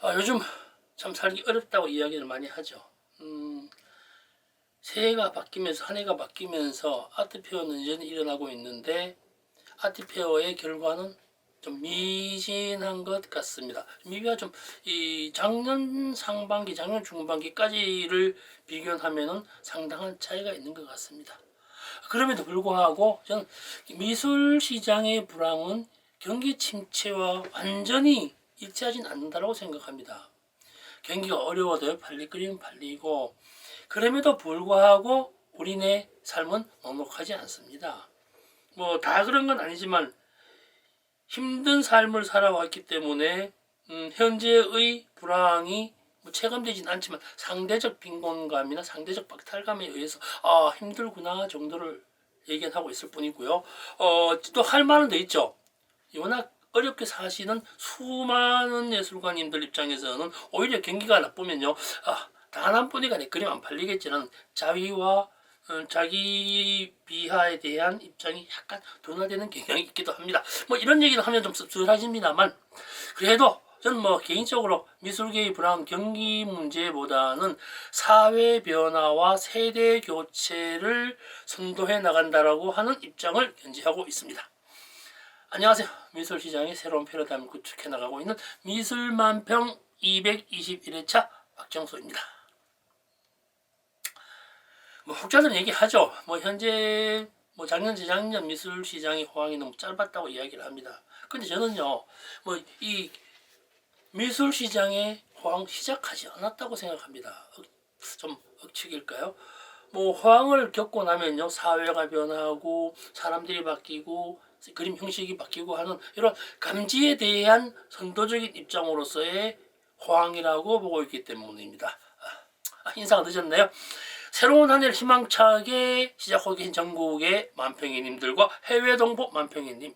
요즘 참 살기 어렵다고 이야기를 많이 하죠. 새해가 바뀌면서 한 해가 바뀌면서 아트페어는 여전히 일어나고 있는데 아트페어의 결과는 좀 미진한 것 같습니다. 미비가 좀 이 작년 상반기, 작년 중반기까지를 비교하면은 상당한 차이가 있는 것 같습니다. 그럼에도 불구하고 저는 미술 시장의 불황은 경기 침체와 완전히 일치하진 않는다고 생각합니다. 경기가 어려워도 팔릴 거리는 팔리고 그럼에도 불구하고 우리네 삶은 넉넉하지 않습니다. 뭐 다 그런 건 아니지만 힘든 삶을 살아왔기 때문에 현재의 불황이 뭐 체감되진 않지만 상대적 빈곤감이나 상대적 박탈감에 의해서 힘들구나 정도를 얘기하고 있을 뿐이고요. 또 할 말은 더 있죠. 워낙 어렵게 사시는 수많은 예술가님들 입장에서는 오히려 경기가 나쁘면요, 단 한 분이 간에 그림 안 팔리겠지만 자위와 자기 비하에 대한 입장이 약간 둔화되는 경향이 있기도 합니다. 뭐 이런 얘기를 하면 좀 씁쓸하집니다만 그래도 저는 뭐 개인적으로 미술계의 불황 경기 문제보다는 사회 변화와 세대 교체를 선도해 나간다라고 하는 입장을 견지하고 있습니다. 안녕하세요. 미술시장의 새로운 패러다임을 구축해 나가고 있는 미술만평 221회차 박정수입니다. 뭐 혹자들 얘기하죠. 뭐 현재 뭐 작년 재작년 미술 시장의 호황이 너무 짧았다고 이야기를 합니다. 근데 저는요, 뭐 이 미술 시장의 호황 시작하지 않았다고 생각합니다. 좀 억측일까요? 뭐 호황을 겪고 나면요, 사회가 변하고 사람들이 바뀌고 그림 형식이 바뀌고 하는 이런 감지에 대한 선도적인 입장으로서의 호황이라고 보고 있기 때문입니다. 인사가 늦었네요. 새로운 한 해를 희망차게 시작하고 계신 전국의 만평이님들과 해외 동포 만평이님,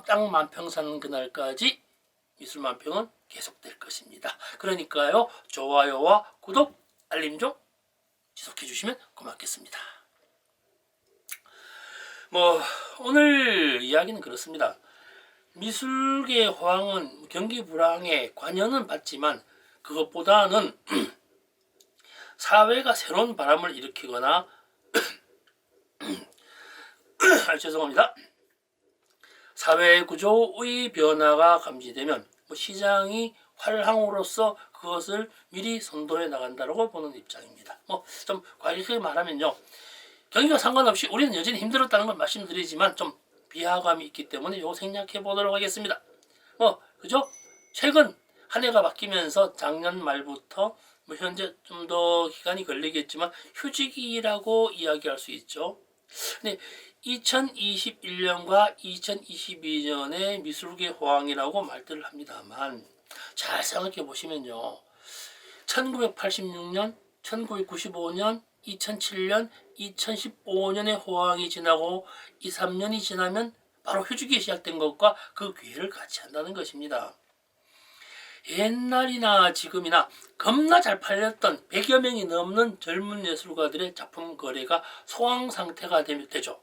땅 만평 사는 그날까지 미술 만평은 계속될 것입니다. 그러니까요, 좋아요와 구독, 알림 좀 지속해 주시면 고맙겠습니다. 뭐 오늘 이야기는 그렇습니다. 미술계 호황은 경기 불황에 관여는 받지만 그것보다는 사회가 새로운 바람을 일으키거나 죄송합니다. 사회 구조의 변화가 감지되면 시장이 활황으로서 그것을 미리 선도해 나간다고 보는 입장입니다. 뭐 좀 과격하게 말하면요, 경기와 상관없이 우리는 여전히 힘들었다는 걸 말씀드리지만 좀 비하감이 있기 때문에 이거 생략해 보도록 하겠습니다. 그죠? 최근 한 해가 바뀌면서 작년 말부터 뭐 현재 좀 더 기간이 걸리겠지만 휴지기라고 이야기할 수 있죠. 근데 2021년과 2022년의 미술계 호황이라고 말들을 합니다만 잘 생각해 보시면요, 1986년, 1995년, 2007년, 2015년의 호황이 지나고 2, 3년이 지나면 바로 휴지기 시작된 것과 그 기회를 같이 한다는 것입니다. 옛날이나 지금이나 겁나 잘 팔렸던 100여 명이 넘는 젊은 예술가들의 작품 거래가 소황 상태가 되죠.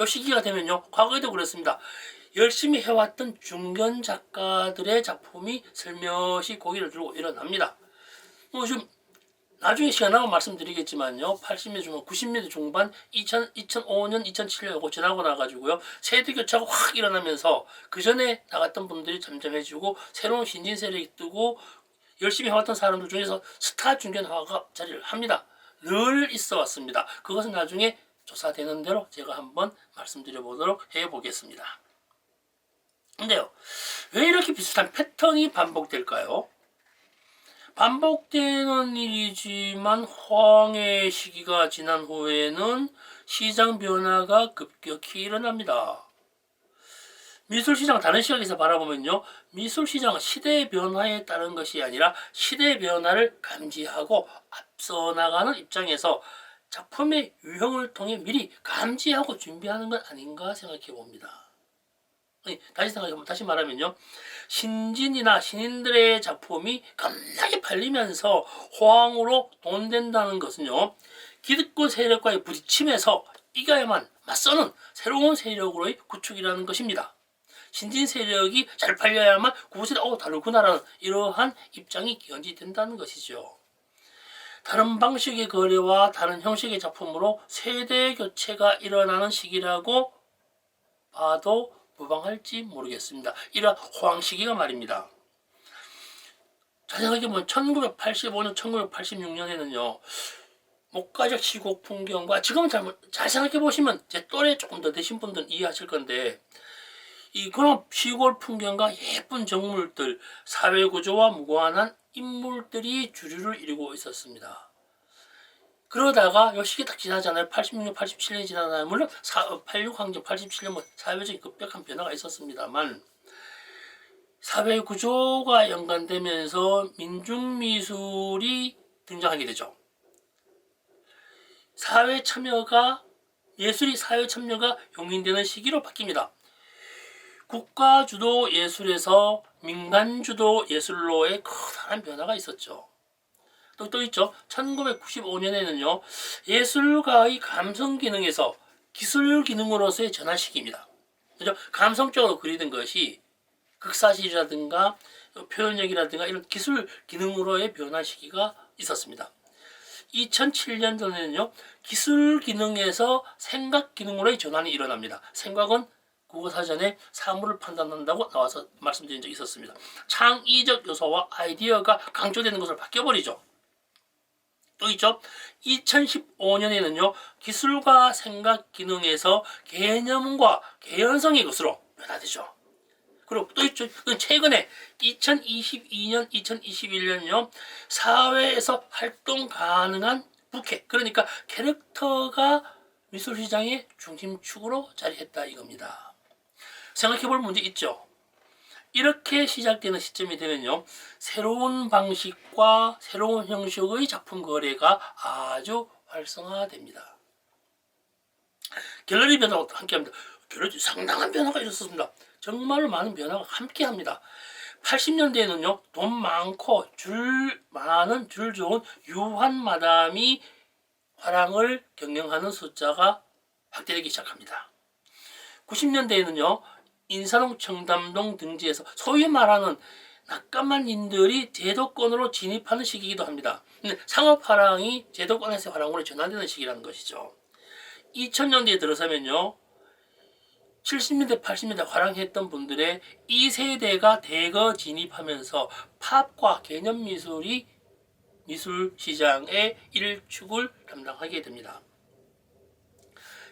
이 시기가 되면요, 과거에도 그랬습니다. 열심히 해왔던 중견 작가들의 작품이 슬며시 고개를 들고 일어납니다. 좀 나중에 시간 나면 말씀드리겠지만요, 80년대 중반, 90년대 중반, 2005년, 2007년 지나고 나가지고요, 세대 교체가 확 일어나면서 그 전에 나갔던 분들이 잠잠해지고 새로운 신진 세력이 뜨고 열심히 해왔던 사람들 중에서 스타 중견화가 자리를 합니다. 늘 있어 왔습니다. 그것은 나중에 조사되는 대로 제가 한번 말씀드려 보도록 해보겠습니다. 근데요, 왜 이렇게 비슷한 패턴이 반복될까요? 반복되는 일이지만 호황의 시기가 지난 후에는 시장 변화가 급격히 일어납니다. 미술시장 다른 시각에서 바라보면요, 미술시장은 시대의 변화에 따른 것이 아니라 시대의 변화를 감지하고 앞서 나가는 입장에서 작품의 유형을 통해 미리 감지하고 준비하는 것 아닌가 생각해 봅니다. 다시 말하면요, 신진이나 신인들의 작품이 겁나게 팔리면서 호황으로 돈된다는 것은요, 기득권 세력과의 부딪힘에서 이겨야만 맞서는 새로운 세력으로의 구축이라는 것입니다. 신진 세력이 잘 팔려야만 구세대 다르구나라는 이러한 입장이 견지된다는 것이죠. 다른 방식의 거래와 다른 형식의 작품으로 세대 교체가 일어나는 시기라고 봐도 무방할지 모르겠습니다. 이런 호황 시기가 말입니다. 자세하게 보면 1985년, 1986년에는요. 목가적 시골 풍경과 지금은 잘 생각해 보시면 제 또래 조금 더 되신 분들은 이해하실 건데 그런 시골 풍경과 예쁜 정물들, 사회 구조와 무관한 인물들이 주류를 이루고 있었습니다. 그러다가 요 시기 딱 지나잖아요. 86년, 87년이 지나잖아요. 물론 86 항쟁, 87년 사회적인 급격한 변화가 있었습니다만 사회 구조가 연관되면서 민중미술이 등장하게 되죠. 예술이 사회 참여가 용인되는 시기로 바뀝니다. 국가 주도 예술에서 민간 주도 예술로의 커다란 변화가 있었죠. 또 있죠. 1995년에는요. 예술가의 감성 기능에서 기술 기능으로서의 전환 시기입니다. 그죠? 감성적으로 그리던 것이 극사실이라든가 표현력이라든가 이런 기술 기능으로의 변화 시기가 있었습니다. 2007년도에는요. 기술 기능에서 생각 기능으로의 전환이 일어납니다. 생각은 국어사전에 사물을 판단한다고 나와서 말씀드린 적이 있었습니다. 창의적 요소와 아이디어가 강조되는 것으로 바뀌어버리죠. 또 있죠. 2015년에는요. 기술과 생각 기능에서 개념과 개연성의 것으로 변화되죠. 그리고 또 있죠. 최근에 2022년, 2021년요. 사회에서 활동 가능한 부캐, 그러니까 캐릭터가 미술시장의 중심축으로 자리했다 이겁니다. 생각해볼 문제 있죠. 이렇게 시작되는 시점이 되면요. 새로운 방식과 새로운 형식의 작품 거래가 아주 활성화됩니다. 갤러리 변화가 함께합니다. 갤러리 상당한 변화가 있었습니다. 정말 많은 변화가 함께합니다. 80년대에는요. 돈 많고 줄 좋은 유한 마담이 화랑을 경영하는 숫자가 확대되기 시작합니다. 90년대에는요. 인사동 청담동 등지에서 소위 말하는 낙감만인들이 제도권으로 진입하는 시기이기도 합니다. 상업화랑이 제도권에서 화랑으로 전환되는 시기라는 것이죠. 2000년대에 들어서면요. 70년대, 80년대 화랑했던 분들의 이 세대가 대거 진입하면서 팝과 개념미술이 미술 시장의 일축을 담당하게 됩니다.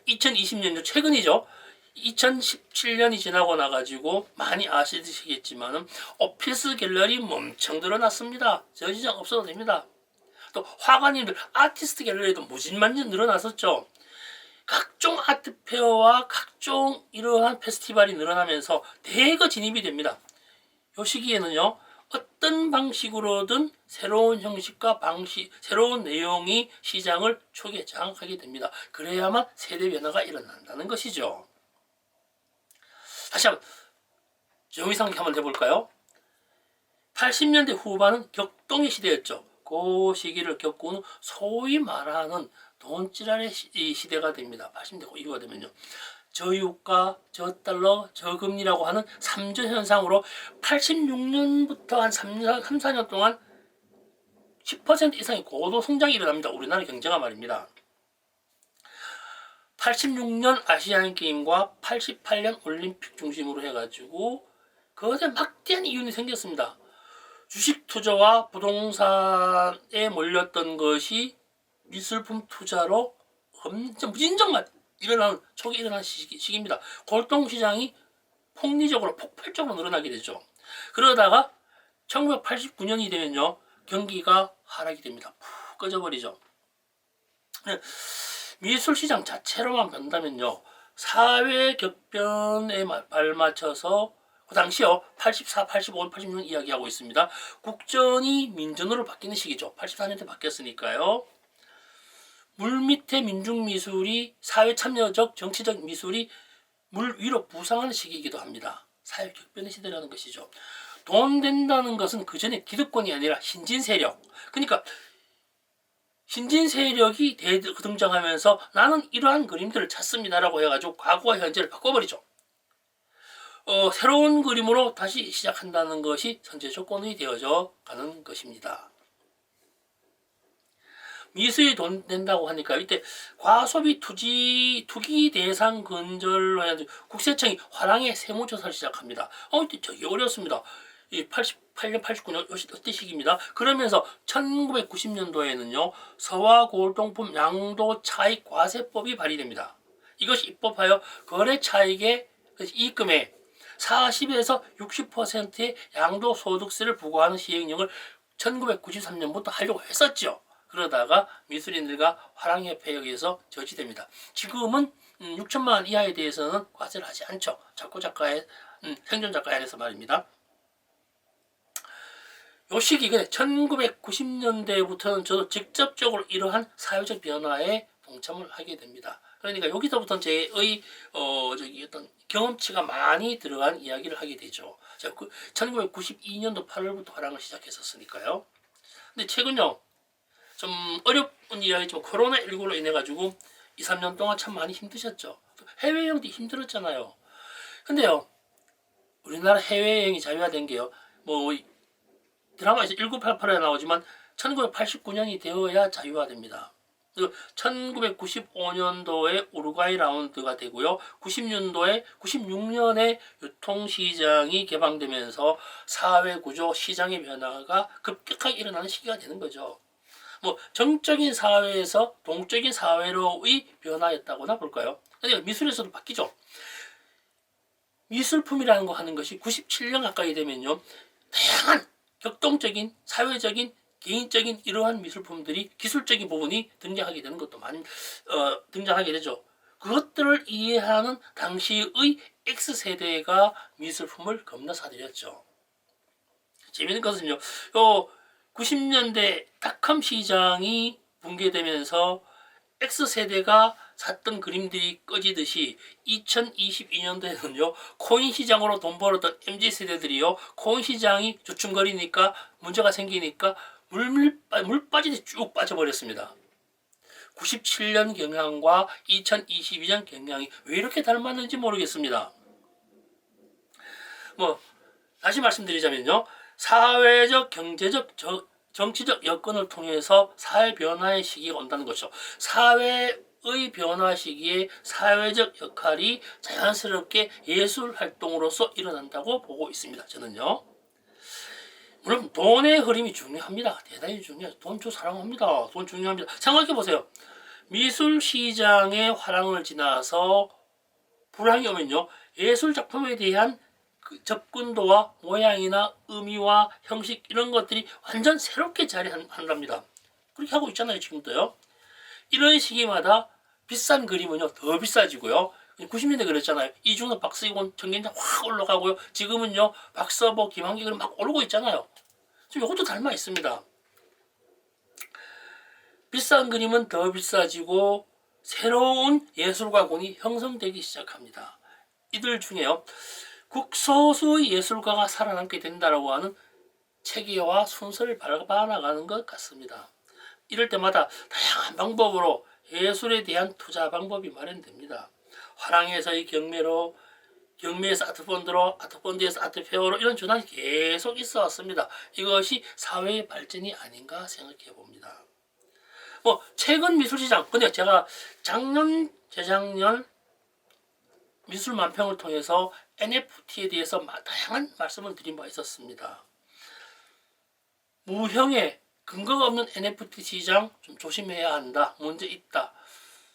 2020년도 최근이죠. 2017년이 지나고 나가지고 많이 아시겠지만은 오피스 갤러리 엄청 늘어났습니다. 저 시장 없어도 됩니다. 또 화가님들 아티스트 갤러리도 무진만진 늘어났었죠. 각종 아트페어와 각종 이러한 페스티벌이 늘어나면서 대거 진입이 됩니다. 이 시기에는요. 어떤 방식으로든 새로운 형식과 새로운 내용이 시장을 초기에 장악하게 됩니다. 그래야만 세대 변화가 일어난다는 것이죠. 다시 한번 정의상 한번 해볼까요? 80년대 후반은 격동의 시대였죠. 그 시기를 겪고는 소위 말하는 돈지랄의 시대가 됩니다. 80년대 이후가 되면요. 저유가, 저달러, 저금리라고 하는 3조 현상으로 86년부터 한 3, 4년 동안 10% 이상의 고도 성장이 일어납니다. 우리나라 경제가 말입니다. 86년 아시안게임과 88년 올림픽 중심으로 해가지고 거기에 막대한 이윤이 생겼습니다. 주식 투자와 부동산에 몰렸던 것이 미술품 투자로 엄청 무진장만 초기 일어난 시기입니다. 골동시장이 폭리적으로 폭발적으로 늘어나게 되죠. 그러다가 1989년이 되면요. 경기가 하락이 됩니다. 푹 꺼져버리죠. 미술시장 자체로만 본다면요. 사회 격변에 발맞춰서 그 당시요. 84, 85, 86년 이야기하고 있습니다. 국전이 민전으로 바뀌는 시기죠. 84년대 바뀌었으니까요. 물밑의 민중미술이 사회참여적 정치적 미술이 물 위로 부상하는 시기이기도 합니다. 사회 격변의 시대라는 것이죠. 돈 된다는 것은 그전에 기득권이 아니라 신진세력. 그러니까 신진세력이 등장하면서 나는 이러한 그림들을 찾습니다라고 해가지고 과거와 현재를 바꿔버리죠. 새로운 그림으로 다시 시작한다는 것이 선제 조건이 되어져 가는 것입니다. 미술이 돈 된다고 하니까 이때 과소비 투기 대상 근절로 해야 국세청이 화랑의 세무조사를 시작합니다. 이때 되게 어렵습니다. 이 88년, 89년 이때 시기입니다. 그러면서 1990년도에는요 서화 골동품 양도 차익 과세법이 발의됩니다. 이것이 입법하여 거래 차익의 이익금의 40에서 60%의 양도소득세를 부과하는 시행령을 1993년부터 하려고 했었죠. 그러다가 미술인들과 화랑협회에 의해서 저지됩니다. 지금은 6천만 원 이하에 대해서는 과세를 하지 않죠. 작곡작가의 생존작가에 한해서 말입니다. 요 시기 1990년대부터는 저도 직접적으로 이러한 사회적 변화에 동참을 하게 됩니다. 그러니까 여기서부터 제의 어떤 경험치가 많이 들어간 이야기를 하게 되죠. 1992년도 8월부터 화랑을 시작했었으니까요. 근데 최근요 좀 어려운 이야기 좀 코로나19로 인해 가지고 2, 3년 동안 참 많이 힘드셨죠. 해외여행도 힘들었잖아요. 근데요 우리나라 해외여행이 자유화된 게요 뭐 드라마에서 1988에 나오지만 1989년이 되어야 자유화됩니다. 1995년도에 우루과이 라운드가 되고요. 96년에 유통시장이 개방되면서 사회구조 시장의 변화가 급격하게 일어나는 시기가 되는 거죠. 뭐 정적인 사회에서 동적인 사회로의 변화였다고나 볼까요? 그러니까 미술에서도 바뀌죠. 미술품이라는 거 하는 것이 97년 가까이 되면요. 다양한 격동적인 사회적인 개인적인 이러한 미술품들이 기술적인 부분이 등장하게 되는 것도 많이 등장하게 되죠. 그것들을 이해하는 당시의 X세대가 미술품을 겁나 사들였죠. 재미있는 것은요. 90년대 닷컴 시장이 붕괴되면서 X세대가 샀던 그림들이 꺼지듯이 2022년도에는요 코인 시장으로 돈 벌었던 MZ세대들이요 코인 시장이 주춤거리니까 문제가 생기니까 물 빠지듯이 쭉 빠져버렸습니다. 97년 경향과 2022년 경향이 왜 이렇게 닮았는지 모르겠습니다. 뭐 다시 말씀드리자면요 사회적 경제적 정치적 여건을 통해서 사회 변화의 시기가 온다는 것이죠. 사회의 변화 시기에 사회적 역할이 자연스럽게 예술 활동으로서 일어난다고 보고 있습니다. 저는요. 물론 돈의 흐름이 중요합니다. 대단히 중요해요. 돈 사랑합니다. 돈 중요합니다. 생각해 보세요. 미술 시장의 화랑을 지나서 불황이 오면요. 예술 작품에 대한 그 접근도와 모양이나 의미와 형식 이런 것들이 완전 새롭게 자리한답니다. 그렇게 하고 있잖아요. 지금도요. 이런 시기마다 비싼 그림은요. 더 비싸지고요. 90년대 그랬잖아요. 이중섭, 박스이곤, 정gen장 확 올라가고요. 지금은요. 박서보, 김한기 그림 막 오르고 있잖아요. 지금 이것도 닮아 있습니다. 비싼 그림은 더 비싸지고 새로운 예술가군이 형성되기 시작합니다. 이들 중에요. 극소수의 예술가가 살아남게 된다라고 하는 체계와 순서를 밟아나가는 것 같습니다. 이럴 때마다 다양한 방법으로 예술에 대한 투자 방법이 마련됩니다. 화랑에서의 경매에서 아트펀드로, 아트펀드에서 아트페어로 이런 전환이 계속 있어 왔습니다. 이것이 사회의 발전이 아닌가 생각해 봅니다. 뭐 최근 미술시장, 근데 제가 작년, 재작년 미술 만평을 통해서 NFT에 대해서 다양한 말씀을 드린 바 있었습니다. 무형의 근거가 없는 NFT 시장 좀 조심해야 한다. 문제 있다.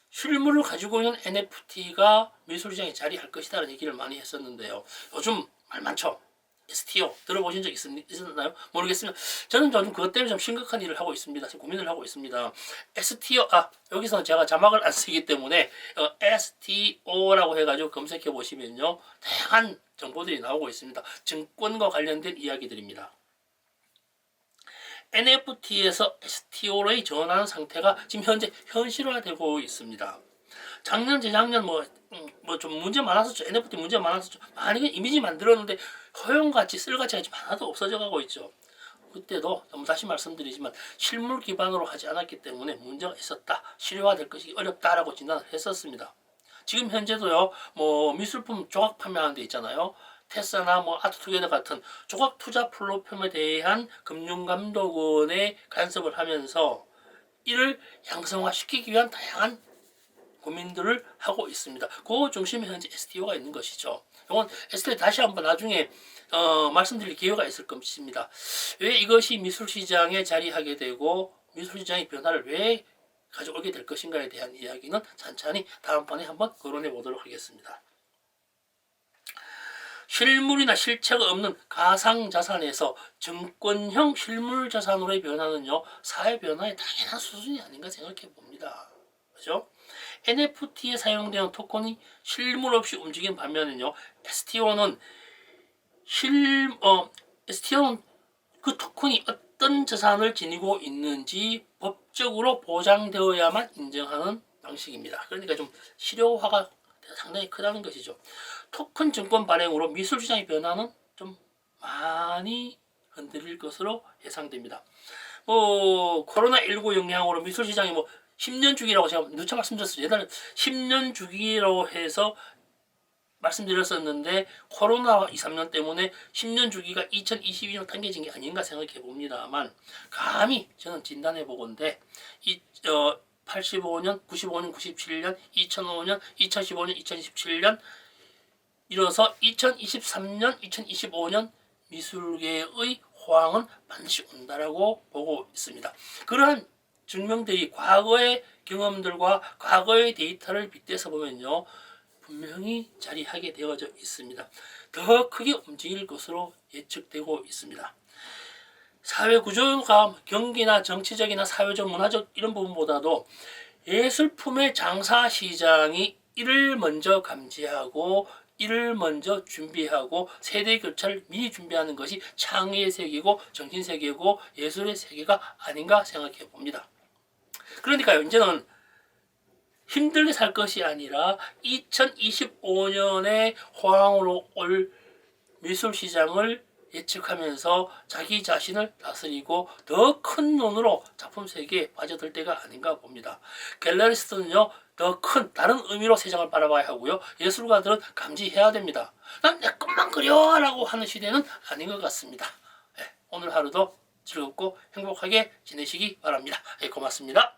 실물을 가지고 있는 NFT가 미술시장에 자리할 것이다라는 얘기를 많이 했었는데요. 요즘 말 많죠. STO 들어보신 적 있었나요? 모르겠습니다. 저는 요즘 그것 때문에 좀 심각한 일을 하고 있습니다. 고민을 하고 있습니다. STO 여기서 제가 자막을 안 쓰기 때문에 STO라고 해가지고 검색해 보시면요 다양한 정보들이 나오고 있습니다. 증권과 관련된 이야기들입니다. NFT에서 STO로 전환하는 상태가 지금 현재 현실화되고 있습니다. 작년, 재작년 뭐 좀 문제 많았었죠. NFT 문제 많았었죠. 많이 이미지 만들었는데 허용가치, 쓸가치가 지금 하나도 없어져 가고 있죠. 그때도 다시 말씀드리지만 실물 기반으로 하지 않았기 때문에 문제가 있었다. 실효화될 것이 어렵다라고 진단을 했었습니다. 지금 현재도요. 뭐 미술품 조각 판매하는 데 있잖아요. 테스나 뭐 아트투게더 같은 조각 투자 플랫폼에 대한 금융감독원의 간섭을 하면서 이를 양성화시키기 위한 다양한 고민들을 하고 있습니다. 그 중심에 현재 STO가 있는 것이죠. 이건 STO 다시 한번 나중에 말씀드릴 기회가 있을 것입니다. 왜 이것이 미술시장에 자리하게 되고 미술시장의 변화를 왜 가져오게 될 것인가에 대한 이야기는 찬찬히 다음번에 한번 거론해 보도록 하겠습니다. 실물이나 실체가 없는 가상자산에서 증권형 실물자산으로의 변화는요, 사회 변화의 당연한 수준이 아닌가 생각해 봅니다. 그죠? NFT에 사용되는 토큰이 실물 없이 움직이는 반면은요, STO는 그 토큰이 어떤 자산을 지니고 있는지 법적으로 보장되어야만 인정하는 방식입니다. 그러니까 좀 실효화가 상당히 크다는 것이죠. 토큰 증권 발행으로 미술시장의 변화는 좀 많이 흔들릴 것으로 예상됩니다. 코로나19 영향으로 미술시장이 10년 주기라고 제가 누차 말씀드렸어요. 예전에 10년 주기라고 해서 말씀드렸었는데 코로나 2, 3년 때문에 10년 주기가 2022년 당겨진 게 아닌가 생각해 봅니다만 감히 저는 진단해 보건데 85년, 95년, 97년, 2005년, 2015년, 2017년 이뤄서 2023년, 2025년 미술계의 호황은 반드시 온다라고 보고 있습니다. 그러한 증명들이 과거의 경험들과 과거의 데이터를 빗대서 보면요, 분명히 자리하게 되어져 있습니다. 더 크게 움직일 것으로 예측되고 있습니다. 사회 구조가 경기나 정치적이나 사회적 문화적 이런 부분보다도 예술품의 장사 시장이 이를 먼저 감지하고 이를 먼저 준비하고 세대 교차를 미리 준비하는 것이 창의의 세계고 정신 세계고 예술의 세계가 아닌가 생각해 봅니다. 그러니까요, 이제는 힘들게 살 것이 아니라 2025년에 호황으로 올 미술 시장을 예측하면서 자기 자신을 다스리고 더 큰 눈으로 작품 세계에 빠져들 때가 아닌가 봅니다. 갤러리스트는요, 더 큰 다른 의미로 세상을 바라봐야 하고요, 예술가들은 감지해야 됩니다. 난 내 것만 그려 라고 하는 시대는 아닌 것 같습니다. 오늘 하루도 즐겁고 행복하게 지내시기 바랍니다. 고맙습니다.